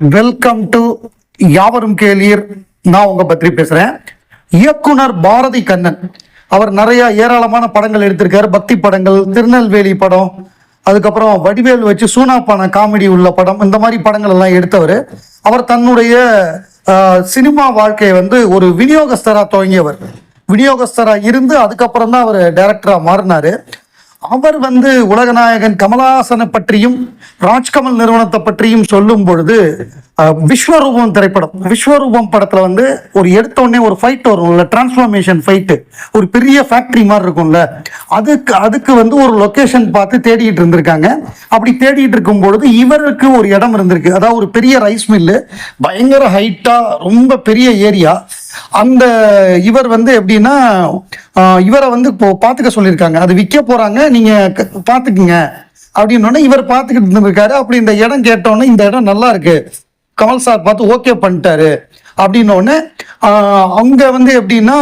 Welcome to யாவரும் கேளீர். நான் உங்க பத்ரி பேசுறேன். இயக்குனர் பாரதி கண்ணன் அவர் நிறைய ஏராளமான படங்கள் எடுத்திருக்காரு. பக்தி படங்கள், திருநெல்வேலி படம், அதுக்கப்புறம் வடிவேல் வச்சு சூனாப்பான காமெடி உள்ள படம், இந்த மாதிரி படங்கள் எல்லாம் எடுத்தவர். அவர் தன்னுடைய சினிமா வாழ்க்கையை ஒரு விநியோகஸ்தரா துவங்கியவர். விநியோகஸ்தரா இருந்து அதுக்கப்புறம் தான் அவர் டைரக்டரா மாறினாரு. அவர் உலகநாயகன் கமலஹாசனை பற்றியும் ராஜ்கமல் நிறுவனத்தை பற்றியும் சொல்லும் பொழுது விஸ்வரூபம் திரைப்படம், விஸ்வரூபம் படத்துல ஒரு எடுத்தோடனே ஒரு ஃபைட் வரும்ல, டிரான்ஸ்ஃபர்மேஷன் ஃபைட்டு, ஒரு பெரிய ஃபேக்டரி மாதிரி இருக்கும்ல, அதுக்கு ஒரு லொகேஷன் பார்த்து தேடிட்டு இருந்திருக்காங்க. அப்படி தேடிட்டு இருக்கும் பொழுது இவருக்கு ஒரு இடம் இருந்திருக்கு. அதாவது ஒரு பெரிய ரைஸ் மில்லு, பயங்கர ஹைட்டா, ரொம்ப பெரிய ஏரியா. அந்த இவர் எப்படின்னா இவரை இப்போ பார்த்துக்க சொல்லியிருக்காங்க. அது விற்க போறாங்க, நீங்க பார்த்துக்குங்க அப்படின்னு இவர் பார்த்துக்கிட்டு இருந்திருக்காரு. அப்படி இந்த இடம் கேட்டோன்னே இந்த இடம் நல்லா இருக்கு, கமல் சார் பார்த்து ஓகே பண்ணிட்டாரு அப்படின்னோடனே அங்க எப்படின்னா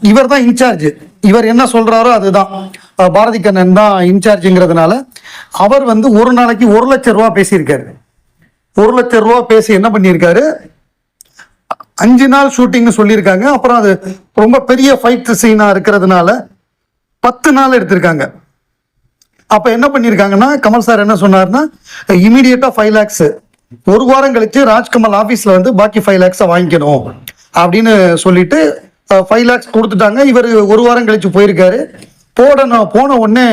இவர் தான் இன்சார்ஜ். இவர் என்ன சொல்றாரோ அதுதான், பாரதி கண்ணன் தான் இன்சார்ஜுங்கிறதுனால அவர் ஒரு நாளைக்கு 1 லட்சம் ரூபா பேசியிருக்காரு. 1 லட்சம் ரூபா பேசி என்ன பண்ணியிருக்காரு, 5 நாள் ஷூட்டிங் சொல்லியிருக்காங்க. அப்புறம் அது ரொம்ப பெரிய ஃபைட் சீனா இருக்கிறதுனால 10 நாள் எடுத்திருக்காங்க. அப்ப என்ன பண்ணிருக்காங்கன்னா, கமல் சார் என்ன சொன்னார்னா, இமீடியட்டா 5 lakhs 1 வாரம் கழிச்சு ராஜ்கமல் ஆபீஸ்ல பாக்கி 5 lakhs வாங்கிக்கணும் அப்படின்னு சொல்லிட்டு 5 lakhs கொடுத்துட்டாங்க. இவர் 1 வாரம் கழிச்சு போயிருக்காரு. போன உடனே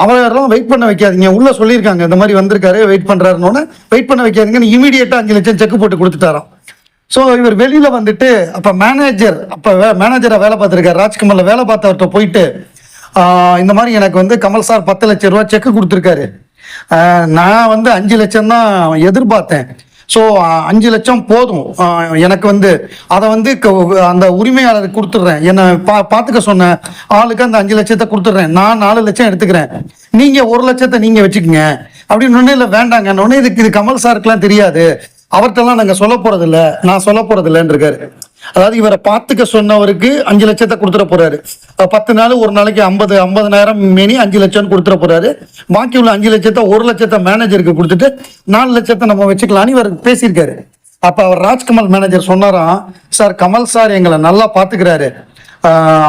அவரெல்லாம் வெயிட் பண்ண வைக்காதீங்க, உள்ள சொல்லியிருக்காங்க இந்த மாதிரி வந்திருக்காரு, வெயிட் பண்றாருன்னு. வெயிட் பண்ண வைக்காதீங்கன்னு இமீடியட்டா 5 லட்சம் செக் போட்டு கொடுத்துட்டாராம். ஸோ இவர் வெளியில அப்ப மேனேஜரா வேலை பார்த்திருக்காரு. ராஜ்கமல்ல வேலை பார்த்தவர்கிட்ட போயிட்டு இந்த மாதிரி எனக்கு கமல் சார் 10 லட்சம் ரூபா செக் கொடுத்துருக்காரு, நான் 5 லட்சம் தான் எதிர்பார்த்தேன், ஸோ 5 லட்சம் போதும் எனக்கு அதை அந்த உரிமையாளருக்கு கொடுத்துட்றேன், என்னை பார்த்துக்க சொன்ன ஆளுக்கு அந்த 5 லட்சத்தை கொடுத்துட்றேன், நான் 4 லட்சம் எடுத்துக்கிறேன், நீங்க 1 லட்சத்தை நீங்க வச்சுக்கோங்க அப்படின்னு. ஒன்னே இல்லை, வேண்டாங்க, இது கமல் சாருக்குலாம் தெரியாது, அவர்கிட்டலாம் நாங்க சொல்ல போறது இல்ல, நான் சொல்ல போறது இல்லைன்னு இருக்காரு. அதாவது இவரை பார்த்துக்க சொன்னவருக்கு 5 லட்சத்தை கொடுத்துட போறாரு. 10 நாள் ஒரு நாளைக்கு 50,000 மேனி 5 லட்சம் கொடுத்துட போறாரு. பாக்கி உள்ள 5 லட்சத்தை 1 லட்சத்தை மேனேஜருக்கு கொடுத்துட்டு 4 லட்சத்தை நம்ம வச்சுக்கலான்னு இவர் பேசியிருக்காரு. அப்ப அவர் ராஜ்கமல் மேனேஜர் சொன்னாராம், சார் கமல் சார் எங்களை நல்லா பாத்துக்கிறாரு,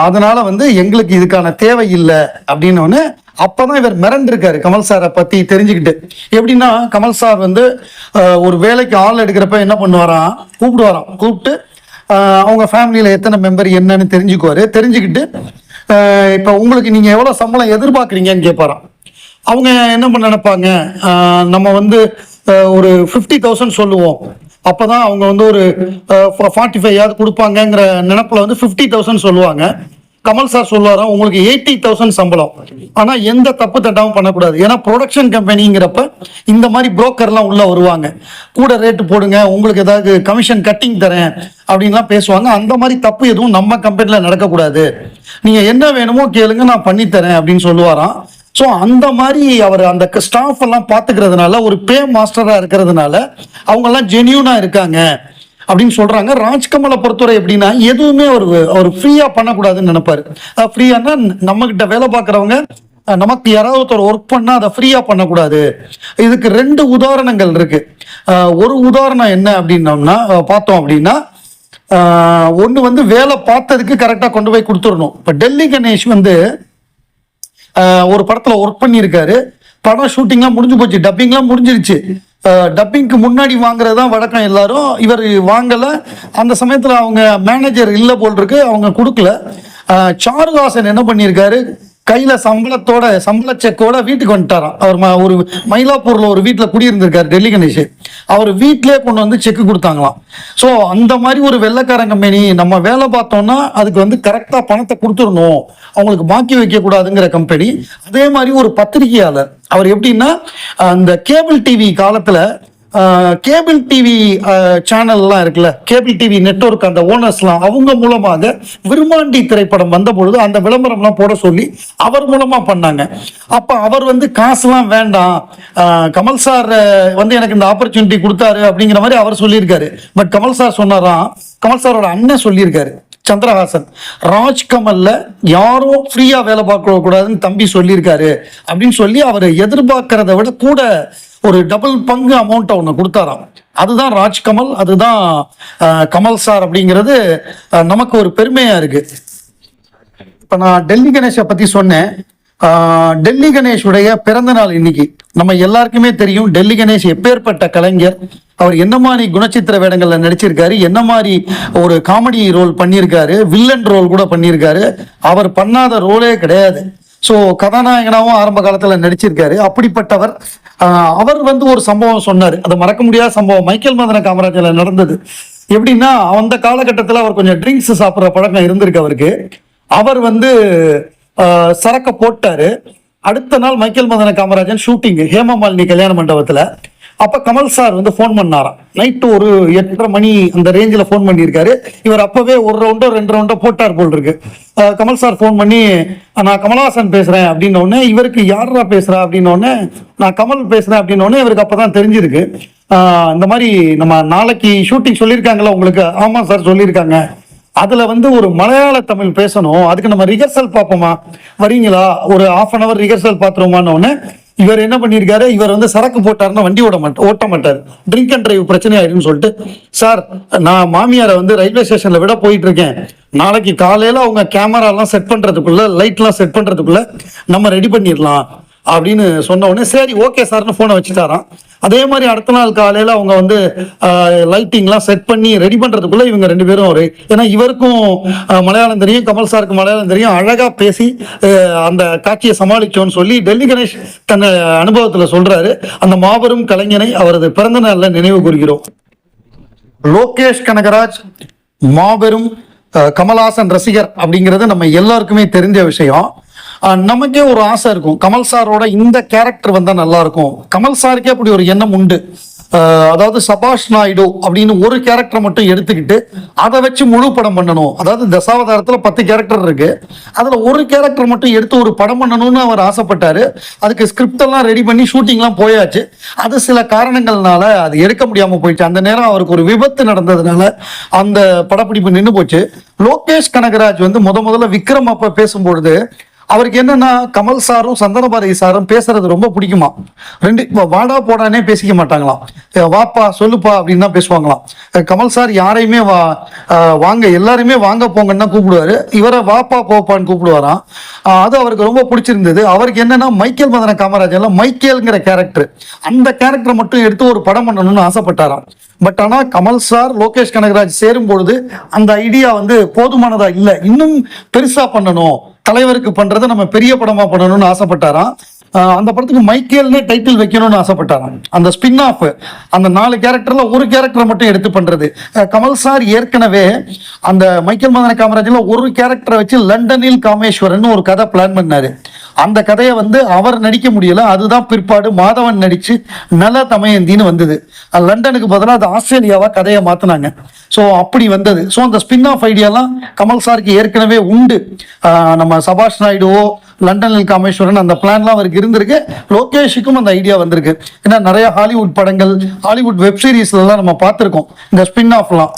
அதனால எங்களுக்கு இதுக்கான தேவை இல்லை அப்படின்னு. அப்பதான் இவர் மிரண்டிருக்காரு கமல் சாரை பத்தி தெரிஞ்சுக்கிட்டு. எப்படின்னா, கமல் சார் ஒரு வேலைக்கு ஆள் எடுக்கிறப்ப என்ன பண்ணுவாராம், கூப்பிட்டு அவங்க ஃபேமிலியில எத்தனை மெம்பர் என்னன்னு தெரிஞ்சுக்குவாரு. தெரிஞ்சுக்கிட்டு இப்ப உங்களுக்கு நீங்க எவ்வளவு சம்பளம் எதிர்பார்க்குறீங்கன்னு கேட்பாராம். அவங்க என்ன பண்ண நினைப்பாங்க, நம்ம ஒரு 50,000 சொல்லுவோம், அப்பதான் அவங்க ஒரு 45 கொடுப்பாங்கங்கிற நினைப்புல 50,000 சொல்லுவாங்க. கமல் சார் சொல்லுவாராம், உங்களுக்கு 80,000 சம்பளம், ஆனா எந்த தப்பு தட்டாவும் பண்ணக்கூடாது, ஏன்னா ப்ரொடக்ஷன் கம்பெனிங்கிறப்ப இந்த மாதிரி புரோக்கர்லாம் உள்ள வருவாங்க, கூட ரேட்டு போடுங்க, உங்களுக்கு ஏதாவது கமிஷன் கட்டிங் தரேன் அப்படின்லாம் பேசுவாங்க. அந்த மாதிரி தப்பு எதுவும் நம்ம கம்பெனில நடக்கக்கூடாது, நீங்க என்ன வேணுமோ கேளுங்க, நான் பண்ணித்தரேன் அப்படின்னு சொல்லுவாராம். ஸோ அந்த மாதிரி அவர் அந்த ஸ்டாஃப் எல்லாம் பார்த்துக்கிறதுனால, ஒரு பே மாஸ்டரா இருக்கிறதுனால அவங்கெல்லாம் ஜென்யூனா இருக்காங்க அப்படின்னு சொல்றாங்க. ராஜ்கமலை பொறுத்தவரை எப்படின்னா, எதுவுமே அவர் ஃப்ரீயா பண்ணக்கூடாதுன்னு நினைப்பாரு. ஃப்ரீயானா நம்ம கிட்ட வேலை பார்க்குறவங்க நமக்கு யாராவது ஒருத்தர் ஒர்க் பண்ணா அதை ஃப்ரீயா பண்ணக்கூடாது. இதுக்கு 2 உதாரணங்கள் இருக்கு. ஒரு உதாரணம் என்ன அப்படின்னோம்னா, பார்த்தோம் அப்படின்னா, ஒன்று வேலை பார்த்ததுக்கு கரெக்டா கொண்டு போய் கொடுத்துடணும். இப்போ டெல்லி கணேஷ் ஒரு படத்துல ஒர்க் பண்ணியிருக்காரு, படம் ஷூட்டிங்லாம் முடிஞ்சு போச்சு, டப்பிங்லாம் முடிஞ்சிருச்சு. டப்பிங்க்கு முன்னாடி வாங்குறதுதான் வழக்கம் எல்லாரும். இவர் வாங்கல. அந்த சமயத்துல அவங்க மேனேஜர் இல்ல போல் இருக்கு, அவங்க கொடுக்கல. சாருஹாசன் என்ன பண்ணியிருக்காரு, கையில சம்பள செக்கோட வீட்டுக்கு வந்துட்டாராம். அவர் ஒரு மயிலாப்பூர்ல ஒரு வீட்டுல குடியிருந்திருக்காரு டெல்லி கணேஷ். அவர் வீட்டிலே கொண்டு செக் கொடுத்தாங்களாம். ஸோ அந்த மாதிரி ஒரு வெள்ளைக்காரன் கம்பெனி, நம்ம வேலை பார்த்தோம்னா அதுக்கு கரெக்டா பணத்தை கொடுத்துடணும், அவங்களுக்கு பாக்கி வைக்க கூடாதுங்கிற கம்பெனி. அதே மாதிரி ஒரு பத்திரிகையாளர், அவர் எப்படின்னா, அந்த கேபிள் டிவி காலத்துல கேபிள் டிவி சேனல்லாம் இருக்குல்ல, கேபிள் டிவி நெட்வொர்க், அந்த ஓனர்ஸ்லாம் அவங்க மூலமாக விருமாண்டி திரைப்படம் வந்த பொழுது அந்த விளம்பரம்லாம் போட சொல்லி அவர் மூலமா பண்ணாங்க. அப்ப அவர் காசுலாம் வேண்டாம், கமல் சார் எனக்கு இந்த ஆப்பர்ச்சுனிட்டி கொடுத்தாரு அப்படிங்கிற மாதிரி அவர் சொல்லியிருக்காரு. பட் கமல் சார் சொன்னாராம், கமல் சாரோட அண்ணன் சொல்லியிருக்காரு, சந்திரஹாசன், ராஜ்கமல்ல யாரும் ஃப்ரீயா வேலை பார்க்க கூடாதுன்னு தம்பி சொல்லியிருக்காரு அப்படின்னு சொல்லி அவர் எதிர்பார்க்கறத விட கூட ஒரு டபுள் பங்கு அமௌண்ட்டை ஒன்று கொடுத்தாராம். அதுதான் ராஜ்கமல், அதுதான் கமல் சார் அப்படிங்கிறது நமக்கு ஒரு பெருமையா இருக்கு. இப்போ நான் டெல்லி கணேஷை பத்தி சொன்னேன். டெல்லி கணேஷுடைய பிறந்த நாள் இன்னைக்கு. நம்ம எல்லாருக்குமே தெரியும் டெல்லி கணேஷ் எப்பேற்பட்ட கலைஞர், அவர் என்ன மாதிரி குணச்சித்திர வேடங்கள்ல நடிச்சிருக்காரு, என்ன மாதிரி ஒரு காமெடி ரோல் பண்ணியிருக்காரு, வில்லன் ரோல் கூட பண்ணியிருக்காரு. அவர் பண்ணாத ரோலே கிடையாது. ஸோ கதாநாயகனாகவும் ஆரம்ப காலத்தில் நடிச்சிருக்காரு. அப்படிப்பட்டவர் அவர் வந்து ஒரு சம்பவம் சொன்னார், அது மறக்க முடியாத சம்பவம். மைக்கேல் மதன காமராஜில் நடந்தது. எப்படின்னா, அந்த காலகட்டத்தில் அவர் கொஞ்சம் ட்ரிங்க்ஸ் சாப்பிட்ற பழக்கம் இருந்திருக்கு அவருக்கு. அவர் வந்து சரக்க போட்டாரு. அடுத்த நாள் மைக்கேல் மதன காமராஜன் ஷூட்டிங் ஹேமமாலினி கல்யாண மண்டபத்தில். அப்போ கமல் சார் வந்து ஃபோன் பண்ணாராம். நைட்டு ஒரு 8:30 மணி அந்த ரேஞ்சில் ஃபோன் பண்ணியிருக்காரு. இவர் அப்போவே ஒரு ரவுண்டோ 2 ரவுண்டோ போட்டார் போல் இருக்கு. கமல் சார் ஃபோன் பண்ணி, நான் கமல்ஹாசன் பேசுகிறேன் அப்படின்னோடனே, இவருக்கு யாரா பேசுகிறா அப்படின்னோடனே, நான் கமல் பேசுகிறேன் அப்படின்னோடனே இவருக்கு அப்போ தான் தெரிஞ்சிருக்கு. இந்த மாதிரி நம்ம நாளைக்கு ஷூட்டிங் சொல்லியிருக்காங்களா உங்களுக்கு? ஆமாம் சார் சொல்லியிருக்காங்க. அதுல வந்து ஒரு மலையாள தமிழ் பேசணும், அதுக்கு நம்ம ரிஹர்சல் பார்ப்போமா, வரீங்களா, ஒரு 1/2 hour ரிஹர்சல் பார்த்துருவோமான்னு. இவர் என்ன பண்ணியிருக்காரு, இவர் வந்து சரக்கு போட்டாருன்னா வண்டி ஓட்ட மாட்டார், ட்ரிங்க் அண்ட் டிரைவ் பிரச்சனை ஆயிடுன்னு சொல்லிட்டு, சார் நான் மாமியாரை வந்து ரயில்வே ஸ்டேஷன்ல விட போயிட்டு இருக்கேன், நாளைக்கு காலையில அவங்க கேமராலாம் செட் பண்றதுக்குள்ள, லைட்லாம் செட் பண்றதுக்குள்ள நம்ம ரெடி பண்ணிடலாம் அப்படின்னு சொன்ன உடனே சரி ஓகே சார்னு போனை வச்சுட்டாராம். அதே மாதிரி அடுத்த நாள் காலையில அவங்க வந்து லைட்டிங்லாம் செட் பண்ணி ரெடி பண்றதுக்குள்ள இவங்க 2 பேரும் ஒரு, ஏன்னா இவருக்கும் மலையாளம் தெரியும், கமல் சாருக்கு மலையாளம் தெரியும், அழகா பேசி அந்த காட்சியை சமாளிச்சோன்னு சொல்லி டெல்லி கணேஷ் தன் அனுபவத்துல சொல்றாரு. அந்த மாபெரும் கலைஞனை அவரது பிறந்த நாள்ல நினைவு கூறுகிறோம். லோகேஷ் கனகராஜ் மாபெரும் கமல்ஹாசன் ரசிகர் அப்படிங்கிறது நம்ம எல்லாருக்குமே தெரிஞ்ச விஷயம். நமக்கே ஒரு ஆசை இருக்கும், கமல் சாரோட இந்த கேரக்டர் வந்தா நல்லா இருக்கும். கமல் சாருக்கே அப்படி ஒரு எண்ணம் உண்டு. அதாவது சபாஷ் நாயுடு அப்படின்னு ஒரு கேரக்டரை மட்டும் எடுத்துக்கிட்டு அதை வச்சு முழு படம் பண்ணணும். அதாவது தசாவதாரத்துல 10 கேரக்டர் இருக்கு, அதுல ஒரு கேரக்டர் மட்டும் எடுத்து ஒரு படம் பண்ணணும்னு அவர் ஆசைப்பட்டாரு. அதுக்கு ஸ்கிரிப்ட் எல்லாம் ரெடி பண்ணி ஷூட்டிங்லாம் போயாச்சு. அது சில காரணங்கள்னால அது எடுக்க முடியாம போயிடுச்சு. அந்த நேரம் அவருக்கு ஒரு விபத்து நடந்ததுனால அந்த படப்பிடிப்பு நின்று போச்சு. லோகேஷ் கனகராஜ் வந்து முதல்ல விக்ரம் அப்ப பேசும்பொழுது அவருக்கு என்னன்னா, கமல் சாரும் சந்தன பாரதி சாரும் பேசுறது ரொம்ப பிடிக்குமா. வாடா போடானே பேசிக்க மாட்டாங்களாம், வாப்பா சொல்லுப்பா அப்படின்னு தான் பேசுவாங்களாம். கமல் சார் யாரையுமே வாங்க எல்லாருமே வாங்க போங்கன்னு தான் கூப்பிடுவாரு, இவரை வாப்பா போப்பான்னு கூப்பிடுவாராம். அது அவருக்கு ரொம்ப பிடிச்சிருந்தது. அவருக்கு என்னன்னா, மைக்கேல் மதன காமராஜர்ல மைக்கேல்ங்கிற கேரக்டர், அந்த கேரக்டர் மட்டும் எடுத்து ஒரு படம் பண்ணணும்னு ஆசைப்பட்டாராம். பட் ஆனால் கமல் சார் லோகேஷ் கனகராஜ் சேரும் பொழுது அந்த ஐடியா வந்து போதுமானதா இல்லை, இன்னும் பெருசா பண்ணணும், தலைவருக்கு பண்றதை நம்ம பெரிய படமா பண்ணணும்னு ஆசைப்பட்டாராம். அந்த படத்துக்கு மைக்கேல்னே டைட்டில் வைக்கணும்னு ஆசைப்பட்டாராம். அந்த ஸ்பின் ஆஃப் அந்த 4 கேரக்டர்ல ஒரு கேரக்டரை மட்டும் எடுத்து பண்றது. கமல் சார் ஏற்கனவே அந்த மைக்கேல் மதன காமராஜ்ல ஒரு கேரக்டரை வச்சு லண்டனில் காமேஸ்வரன் ஒரு கதை பிளான் பண்ணாரு. அந்த கதையை வந்து அவர் நடிக்க முடியல, அதுதான் பிற்பாடு மாதவன் நடிச்சு நல தமயந்தின்னு வந்தது. லண்டனுக்கு பதிலாக அது ஆஸ்திரேலியாவா கதையை மாத்தினாங்க. ஸோ அப்படி வந்தது. ஸோ அந்த ஸ்பின் ஆஃப் ஐடியாலாம் கமல் சாருக்கு ஏற்கனவே உண்டு. நம்ம சபாஷ் நாயுடுவோ லண்டனில் காமேஸ்வரன் அந்த பிளான்லாம் அவருக்கு இருந்திருக்கு. லோகேஷுக்கும் அந்த ஐடியா வந்திருக்கு. ஏன்னா நிறைய ஹாலிவுட் படங்கள், ஹாலிவுட் வெப் சீரிஸ்லாம் நம்ம பார்த்துருக்கோம் இந்த ஸ்பின் ஆஃப்லாம்.